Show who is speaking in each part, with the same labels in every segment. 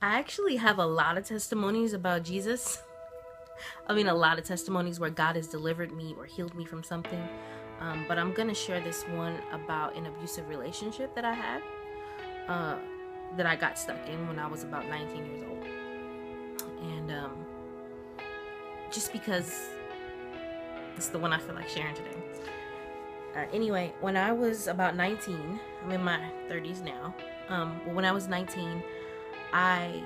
Speaker 1: I actually have a lot of testimonies about Jesus. I mean, a lot of testimonies where God has delivered me or healed me from something. But I'm going to share this one about an abusive relationship that I had, uh, that I got stuck in when I was about 19 years old. And just because it's the one I feel like sharing today. Anyway, when I was about 19, I'm in my 30s now. But when I was 19, I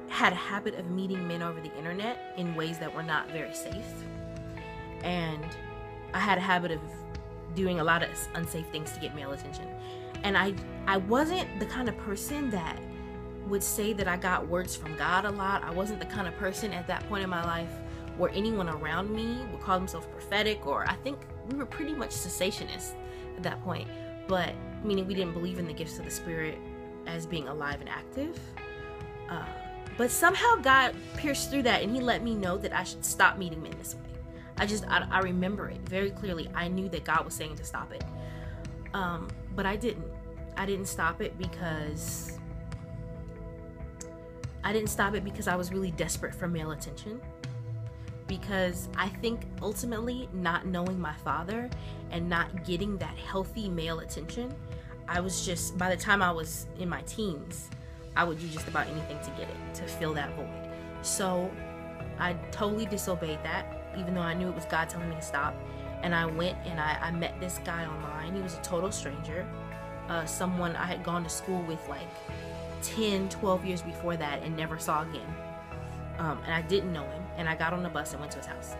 Speaker 1: had a habit of meeting men over the internet in ways that were not very safe. And I had a habit of doing a lot of unsafe things to get male attention. And I wasn't the kind of person that would say that I got words from God a lot. I wasn't the kind of person at that point in my life where anyone around me would call themselves prophetic, or I think we were pretty much cessationists at that point. But meaning we didn't believe in the gifts of the Spirit as being alive and active. But somehow God pierced through that and he let me know that I should stop meeting men this way. I remember it very clearly. I knew that God was saying to stop it. But I didn't. I didn't stop it because I was really desperate for male attention. Because I think ultimately not knowing my father and not getting that healthy male attention, I was just, by the time I was in my teens, I would do just about anything to get it, to fill that void. So I totally disobeyed that, even though I knew it was God telling me to stop. And I went and I met this guy online. He was a total stranger. Someone I had gone to school with like 10, 12 years before that and never saw again. And I didn't know him. And I got on the bus and went to his house.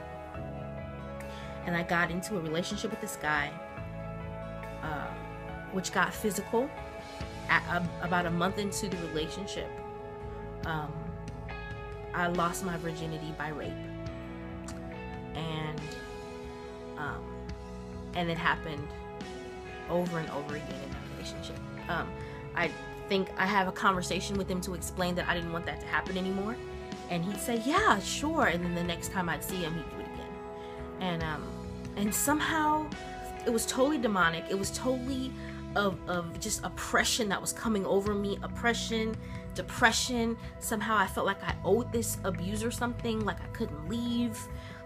Speaker 1: And I got into a relationship with this guy, which got physical. About a month into the relationship, I lost my virginity by rape. And it happened over and over again in that relationship. I think I have a conversation with him to explain that I didn't want that to happen anymore. And he'd say, yeah, sure. And then the next time I'd see him, he'd do it again. And somehow it was totally demonic. It was totally of just oppression that was coming over me. Oppression, depression. Somehow I felt like I owed this abuser something, like I couldn't leave,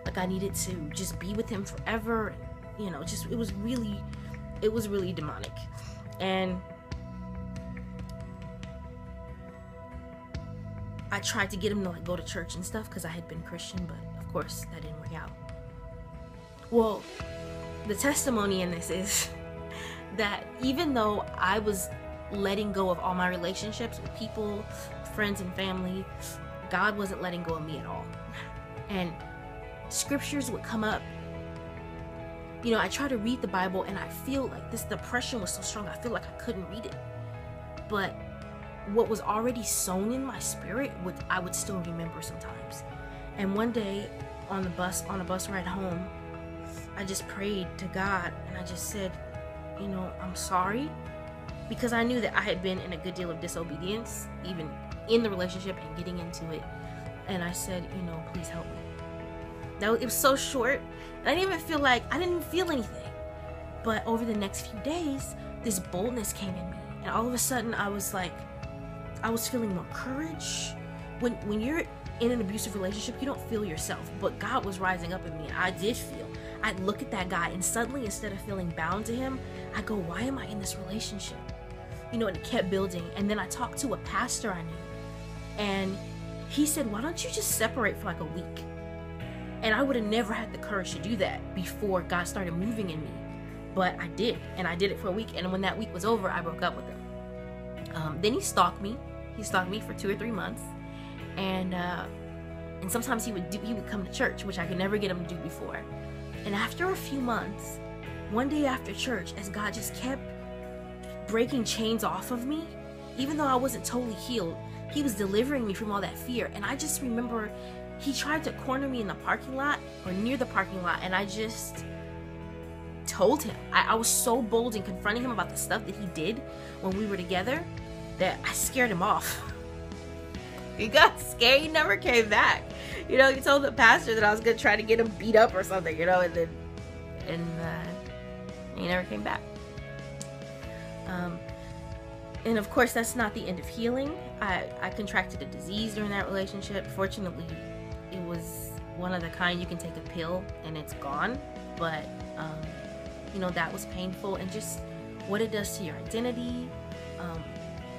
Speaker 1: like I needed to just be with him forever. You know, just it was really demonic. And I tried to get him to like go to church and stuff because I had been Christian, but of course that didn't work out. Well, the testimony in this is that even though I was letting go of all my relationships with people, friends and family, God wasn't letting go of me at all. And scriptures would come up. You know, I try to read the Bible and I feel like this depression was so strong, I feel like I couldn't read it. But what was already sown in my spirit, I would still remember sometimes. And one day on a bus ride home, I just prayed to God and I just said, you know, I'm sorry, because I knew that I had been in a good deal of disobedience, even in the relationship and getting into it. And I said, you know, please help me. It was so short, and I didn't even feel anything. But over the next few days, this boldness came in me, and all of a sudden, I was feeling more courage. When you're in an abusive relationship, you don't feel yourself, but God was rising up in me, and I did feel. I'd look at that guy, and suddenly, instead of feeling bound to him, I go, why am I in this relationship? You know, and it kept building. And then I talked to a pastor I knew, and he said, why don't you just separate for like a week? And I would have never had the courage to do that before God started moving in me. But I did, and I did it for a week. And when that week was over, I broke up with him. Then he stalked me. He stalked me for 2 or 3 months. And sometimes he would come to church, which I could never get him to do before. And after a few months, one day after church, as God just kept breaking chains off of me, even though I wasn't totally healed, he was delivering me from all that fear. And I just remember he tried to corner me in the parking lot or near the parking lot, and I just told him. I was so bold in confronting him about the stuff that he did when we were together that I scared him off. He got scared. He never came back. You know, he told the pastor that I was going to try to get him beat up or something, you know, and he never came back. And of course, that's not the end of healing. I contracted a disease during that relationship. Fortunately, it was one of the kind you can take a pill and it's gone. But, you know, that was painful. And just what it does to your identity.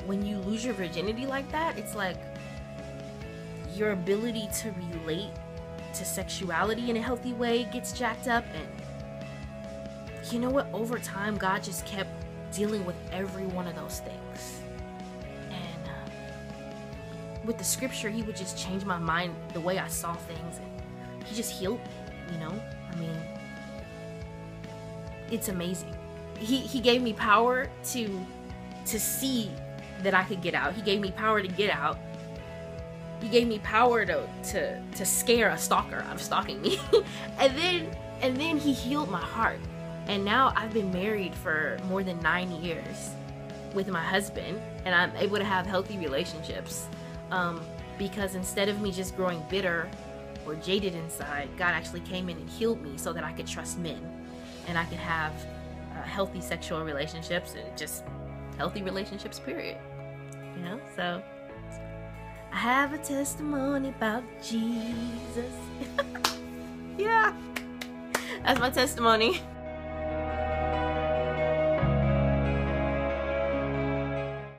Speaker 1: When you lose your virginity like that, it's like your ability to relate to sexuality in a healthy way gets jacked up. And you know what? Over time, God just kept dealing with every one of those things. And with the scripture, he would just change my mind, the way I saw things. And he just healed me, you know? I mean, it's amazing. He gave me power to see that I could get out. He gave me power to get out. He gave me power to scare a stalker out of stalking me. and then he healed my heart. And now I've been married for more than 9 years with my husband, and I'm able to have healthy relationships. Because instead of me just growing bitter or jaded inside, God actually came in and healed me so that I could trust men and I could have healthy sexual relationships and just healthy relationships, period. You know, so I have a testimony about Jesus. Yeah, that's my testimony.